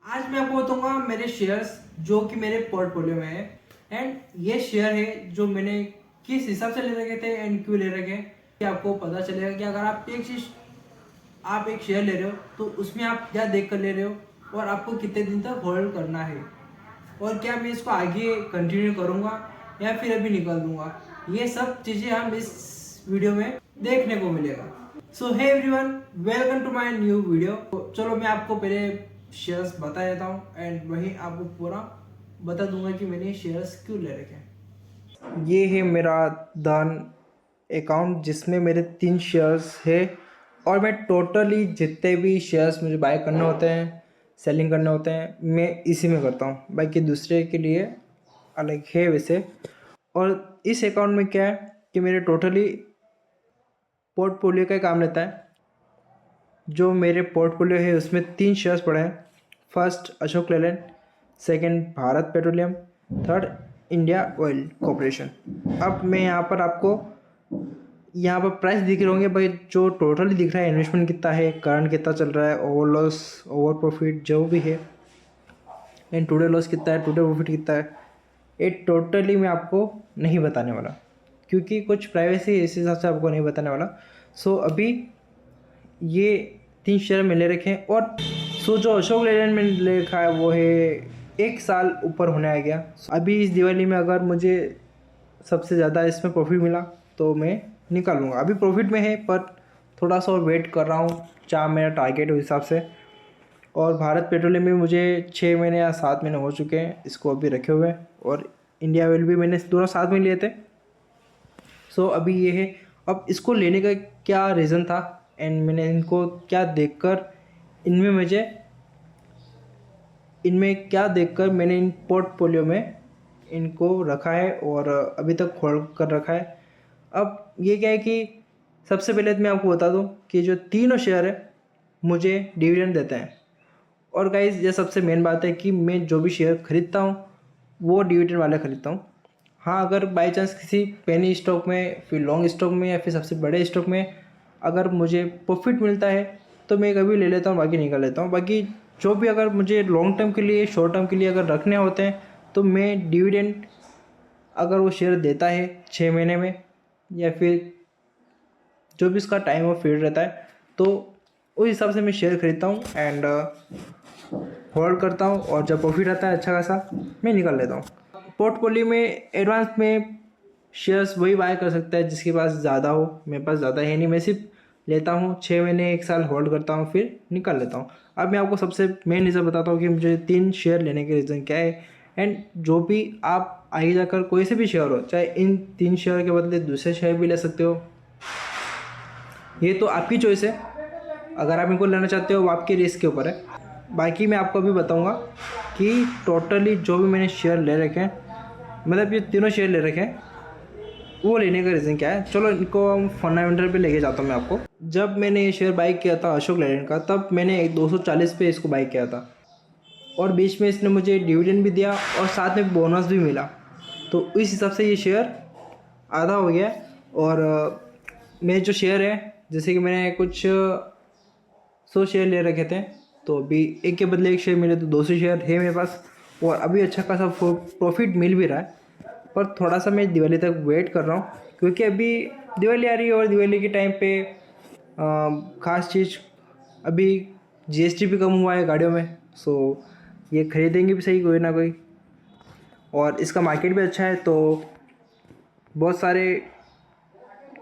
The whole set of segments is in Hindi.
आज मैं आपको बताऊंगा मेरे शेयर्स जो कि मेरे पोर्टफोलियो में है। एंड ये शेयर है जो मैंने किस हिसाब से ले रखे थे एंड क्यों ले रखे हैं, कि आपको पता चलेगा कि अगर आप एक शेयर ले रहे हो तो उसमें आप क्या देख कर ले रहे हो और आपको कितने दिन तक होल्ड करना है, और क्या मैं इसको आगे कंटिन्यू करूंगा या फिर अभी निकल दूंगा। ये सब चीज़ें हम इस वीडियो में देखने को मिलेगा। So hey everyone, welcome to my new video. चलो मैं आपको पहले शेयर्स बता देता हूँ एंड वहीं आपको पूरा बता दूंगा कि मैंने शेयर्स क्यों ले रखे हैं। ये है मेरा दान अकाउंट जिसमें मेरे 3 शेयर्स है, और मैं टोटली जितने भी शेयर्स मुझे बाय करने होते हैं, सेलिंग करने होते हैं, मैं इसी में करता हूँ। बाकी दूसरे के लिए अलग है वैसे। और इस अकाउंट में क्या है कि मेरे टोटली पोर्टफोलियो का काम लेता है। जो मेरे पोर्टफोलियो है उसमें 3 शेयर्स पड़े हैं। First Ashok Leyland, second Bharat petroleum, third India oil corporation. अब मैं यहाँ पर प्राइस दिख रहे होंगे भाई, जो टोटली दिख रहा है इन्वेस्टमेंट कितना है, करंट कितना चल रहा है, ओवर लॉस ओवर प्रॉफिट जो भी है, एंड टुडे लॉस कितना है, टुडे प्रॉफिट कितना है, ये टोटली मैं आपको नहीं बताने वाला, क्योंकि कुछ प्राइवेसी इस हिसाब से आपको नहीं बताने वाला। सो अभी ये 3 शेयर में ले रखे हैं। और सो जो अशोक लेलैंड में ले रखा है वो है 1 साल ऊपर होने आ गया। अभी इस दिवाली में अगर मुझे सबसे ज़्यादा इसमें प्रॉफिट मिला तो मैं निकालूंगा। अभी प्रॉफिट में है पर थोड़ा सा और वेट कर रहा हूँ, 4 मेरा टारगेट उस हिसाब से। और भारत पेट्रोलियम में मुझे 6 महीने या 7 महीने हो चुके हैं इसको अभी रखे हुए, और इंडिया ऑयल भी मैंने दोनों साथ में लिए थे। सो अभी ये है। अब इसको लेने का क्या रीज़न था एंड मैंने इनको क्या देखकर मैंने इन पोर्टफोलियो में इनको रखा है और अभी तक होल्ड कर रखा है। अब ये क्या है कि सबसे पहले तो मैं आपको बता दूं कि जो तीनों शेयर है मुझे डिविडेंड देते हैं। और गाइज ये सबसे मेन बात है कि मैं जो भी शेयर खरीदता हूँ वो डिविडेंड वाले खरीदता हूँ। हाँ, अगर बाई चांस किसी पेनी स्टॉक में, फिर लॉन्ग स्टॉक में, या फिर सबसे बड़े स्टॉक में अगर मुझे प्रॉफिट मिलता है तो मैं कभी ले लेता हूँ, बाकी निकाल लेता हूँ। बाकी जो भी अगर मुझे लॉन्ग टर्म के लिए, शॉर्ट टर्म के लिए अगर रखने होते हैं तो मैं डिविडेंड, अगर वो शेयर देता है 6 महीने में या फिर जो भी उसका टाइम ऑफ पीरियड रहता है, तो उस हिसाब से मैं शेयर खरीदता हूँ एंड होल्ड करता हूँ, और जब प्रॉफिट आता है अच्छा खासा मैं निकाल लेता हूँ। पोर्टफोलियो में एडवांस में शेयर्स वही बाय कर सकता है जिसके पास ज़्यादा हो। मेरे पास ज़्यादा है नहीं, मैं सिर्फ लेता हूँ, 6 महीने 1 साल होल्ड करता हूँ, फिर निकाल लेता हूँ। अब मैं आपको सबसे मेन रीज़न बताता हूँ कि मुझे 3 शेयर लेने के रीज़न क्या है। एंड जो भी आप आगे जाकर कोई से भी शेयर हो, चाहे इन 3 शेयर के बदले दूसरे शेयर भी ले सकते हो, ये तो आपकी चॉइस है। अगर आप इनको लेना चाहते हो वो आपके रिस्क के ऊपर है। बाकी मैं आपको अभी बताऊंगा कि टोटली जो भी मैंने शेयर ले रखे हैं, मतलब ये तीनों शेयर ले रखे हैं, वो लेने का रीज़न क्या है। चलो इनको हम फंडामेंटल पे लेके जाता हूँ मैं आपको। जब मैंने ये शेयर बाई किया था अशोक लेलैंड का, तब मैंने 240 पे इसको बाई किया था, और बीच में इसने मुझे डिविडेंड भी दिया और साथ में बोनस भी मिला। तो इस हिसाब से ये शेयर आधा हो गया। और मेरे जो शेयर है, जैसे कि मैंने कुछ 100 शेयर ले रखे थे, तो अभी एक के बदले एक शेयर मिले तो 200 शेयर है मेरे पास, और अभी अच्छा खासा प्रॉफिट मिल भी रहा है। पर थोड़ा सा मैं दिवाली तक वेट कर रहा हूँ, क्योंकि अभी दिवाली आ रही है और दिवाली के टाइम पे ख़ास चीज़, अभी जीएसटी भी कम हुआ है गाड़ियों में, सो ये खरीदेंगे भी सही कोई ना कोई, और इसका मार्केट भी अच्छा है तो बहुत सारे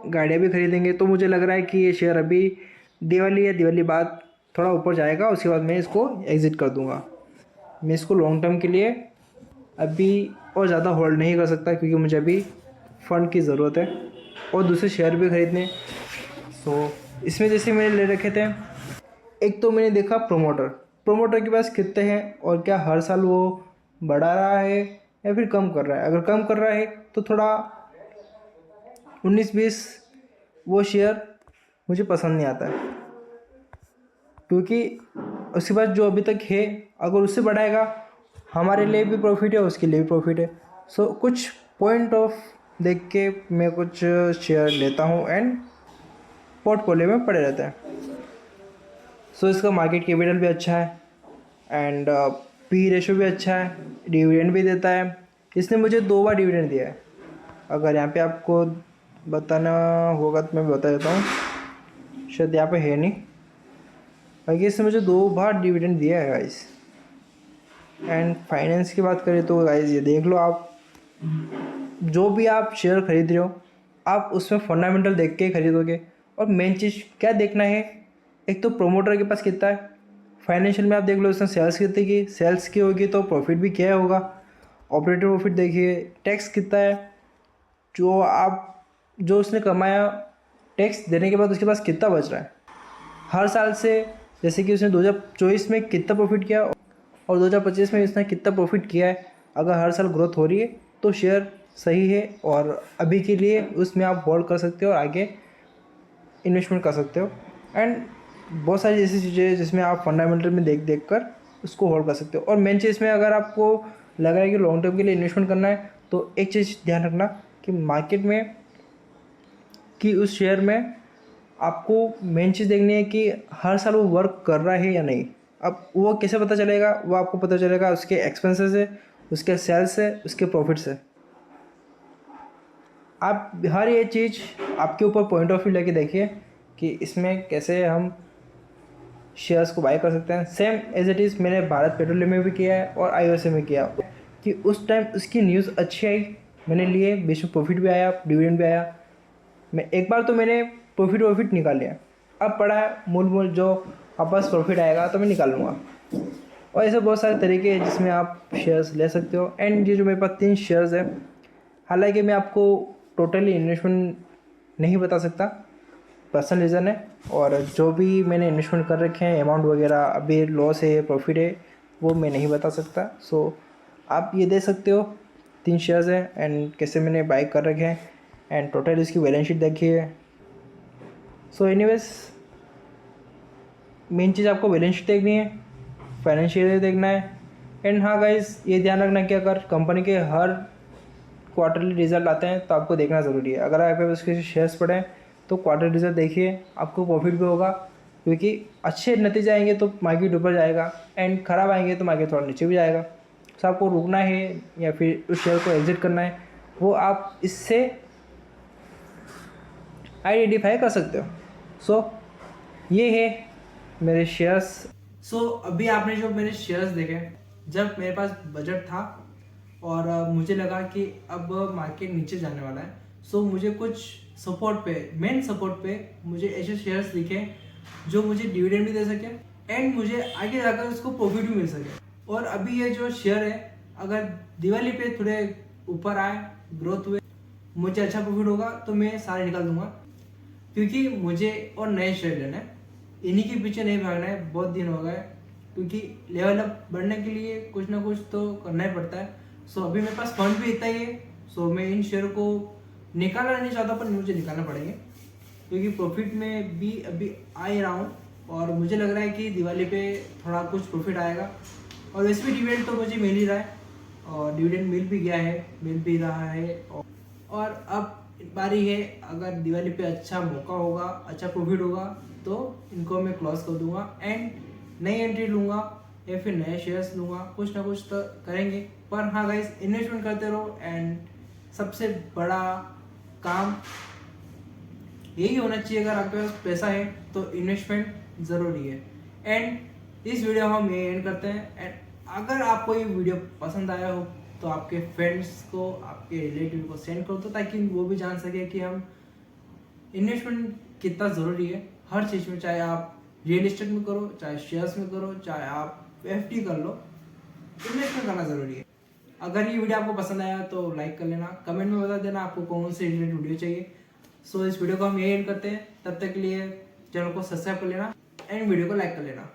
गाड़ियाँ भी खरीदेंगे। तो मुझे लग रहा है कि ये शेयर अभी दिवाली या दिवाली बाद थोड़ा ऊपर जाएगा, उसके बाद मैं इसको एग्ज़िट कर दूंगा। मैं इसको लॉन्ग टर्म के लिए अभी और ज़्यादा होल्ड नहीं कर सकता, क्योंकि मुझे अभी फ़ंड की ज़रूरत है और दूसरे शेयर भी खरीदने। सो इसमें जैसे मैंने ले रखे थे, एक तो मैंने देखा प्रोमोटर के पास कितने हैं और क्या हर साल वो बढ़ा रहा है या फिर कम कर रहा है। अगर कम कर रहा है तो थोड़ा 19-20 वो शेयर मुझे पसंद नहीं आता है, क्योंकि उसके बाद जो अभी तक है अगर उससे बढ़ाएगा हमारे लिए भी प्रॉफिट है, उसके लिए भी प्रॉफिट है। सो कुछ पॉइंट ऑफ देख के मैं कुछ शेयर लेता हूँ एंड पोर्टफोलियो में पड़े रहते हैं। सो इसका मार्केट कैपिटल भी अच्छा है, एंड पी रेशो भी अच्छा है, डिविडेंड भी देता है। इसने मुझे 2 बार डिविडेंड दिया है। अगर यहाँ पे आपको बताना होगा तो मैं बता देता हूँ, शायद यहाँ पे है नहीं। बाकी इसने मुझे 2 बार डिविडेंड दिया है गाइस। एंड फाइनेंस की बात करें तो गाइस ये देख लो, आप जो भी आप शेयर खरीद रहे हो आप उसमें फंडामेंटल देख के खरीदोगे। और मेन चीज़ क्या देखना है, एक तो प्रोमोटर के पास कितना है, फाइनेंशियल में आप देख लो उसने सेल्स कितनी की, सेल्स की होगी तो प्रॉफिट भी क्या होगा, ऑपरेटिव प्रॉफिट देखिए, टैक्स कितना है, जो उसने कमाया टैक्स देने के बाद उसके पास कितना बच रहा है हर साल से। जैसे कि उसने 2024 में कितना प्रॉफिट किया और 2025 में उसने कितना प्रॉफिट किया है। अगर हर साल ग्रोथ हो रही है तो शेयर सही है, और अभी के लिए उसमें आप होल्ड कर सकते हो और आगे इन्वेस्टमेंट कर सकते हो। एंड बहुत सारी ऐसी चीज़ें हैं जिसमें आप फंडामेंटल में देख देख कर उसको होल्ड कर सकते हो। और मेन चीज़ में अगर आपको लग रहा है कि लॉन्ग टर्म के लिए इन्वेस्टमेंट करना है तो एक चीज़ ध्यान रखना कि मार्केट में कि उस शेयर में आपको मेन चीज़ देखनी है कि हर साल वो वर्क कर रहा है या नहीं। अब वो कैसे पता चलेगा, वो आपको पता चलेगा उसके एक्सपेंसेस से, उसके सेल्स से, उसके प्रॉफिट से। आप हर ये चीज़ आपके ऊपर पॉइंट ऑफ व्यू लेके देखिए कि इसमें कैसे हम शेयर्स को बाय कर सकते हैं। सेम एज इट इज़ मैंने भारत पेट्रोलियम में भी किया है और IOC में किया कि उस टाइम उसकी न्यूज़ अच्छी आई, मैंने लिए, बीच में प्रॉफिट भी आया, डिविडेंड भी आया। मैं एक बार तो मैंने प्रॉफिट निकाल लिया, अब पड़ा है मूल जो वापस प्रॉफिट आएगा तो मैं निकाल लूँगा। और ऐसे बहुत सारे तरीके हैं जिसमें आप शेयर्स ले सकते हो। एंड ये जो मेरे पास 3 शेयर्स है, हालांकि मैं आपको टोटली इन्वेस्टमेंट नहीं बता सकता, पर्सनल रीज़न है। और जो भी मैंने इन्वेस्टमेंट कर रखे हैं अमाउंट वगैरह, अभी लॉस है प्रॉफिट है, वो मैं नहीं बता सकता। सो आप ये दे सकते हो, 3 शेयर्स हैं एंड कैसे मैंने बाय कर रखे हैं एंड टोटल इसकी बैलेंस शीट देखिए। सो एनीवेज मेन चीज़ आपको बैलेंस शीट देखनी है, फाइनेंशियल देखना है। एंड हाँ गाइस, ये ध्यान रखना कि अगर कंपनी के हर क्वार्टरली रिजल्ट आते हैं तो आपको देखना ज़रूरी है। अगर आप उसके शेयर्स पड़े हैं तो क्वार्टर रिजल्ट देखिए, आपको प्रॉफिट भी होगा, क्योंकि अच्छे नतीजे आएंगे तो मार्केट ऊपर जाएगा एंड ख़राब आएंगे तो मार्केट थोड़ा नीचे भी जाएगा। तो आपको रुकना है या फिर उस शेयर को एग्जिट करना है, वो आप इससे आइडेंटिफाई कर सकते हो। सो ये है मेरे शेयर्स। सो अभी आपने जो मेरे शेयर्स देखे, जब मेरे पास बजट था और मुझे लगा कि अब मार्केट नीचे जाने वाला है, सो मुझे कुछ सपोर्ट पे, मेन सपोर्ट पे मुझे ऐसे शेयर्स दिखे जो मुझे डिविडेंड भी दे सके एंड मुझे आगे जाकर उसको प्रॉफिट भी मिल सके। और अभी ये जो शेयर है, अगर दिवाली पे थोड़े ऊपर आए, ग्रोथ हुए, मुझे अच्छा प्रॉफिट होगा तो मैं सारे निकाल दूंगा, क्योंकि मुझे और नए शेयर लेना है, इन्हीं के पीछे नहीं भागना है। बहुत दिन हो गए, क्योंकि लेवल अप बढ़ने के लिए कुछ ना कुछ तो करना ही पड़ता है। सो अभी मेरे पास फंड भी इतना ही है, सो मैं इन शेयर को निकालना नहीं चाहता पर मुझे निकालना पड़ेंगे, क्योंकि प्रॉफिट में भी अभी आ ही रहा हूँ और मुझे लग रहा है कि दिवाली पे थोड़ा कुछ प्रॉफिट आएगा। और वैसे भी डिविडेंड तो मुझे मिल ही रहा है और डिविडेंड मिल भी गया है, मिल भी रहा है। और अब बारी है, अगर दिवाली पे अच्छा मौका होगा, अच्छा प्रॉफिट होगा तो इनको मैं क्लोज कर दूंगा एंड नई एंट्री लूँगा या फिर नए शेयर्स लूँगा, कुछ ना कुछ तो करेंगे। पर हाँ गाइस, इन्वेस्टमेंट करते रहो एंड सबसे बड़ा काम यही होना चाहिए, अगर आपके पास पैसा है तो इन्वेस्टमेंट ज़रूरी है। एंड इस वीडियो हम ये एंड करते हैं। एंड अगर आपको ये वीडियो पसंद आया हो तो आपके फ्रेंड्स को, आपके रिलेटिव को सेंड करो, तो ताकि वो भी जान सके कि हम इन्वेस्टमेंट कितना ज़रूरी है हर चीज़ में। चाहे आप रियल एस्टेट में करो, चाहे शेयर्स में करो, चाहे आप FD कर लो, इन्वेस्टमेंट करना ज़रूरी है। अगर ये वीडियो आपको पसंद आया तो लाइक कर लेना, कमेंट में बता देना आपको कौन से रिलेटेड वीडियो चाहिए। सो इस वीडियो को हम यही एंड करते हैं, तब तक के लिए चैनल को सब्सक्राइब कर लेना एंड वीडियो को लाइक कर लेना।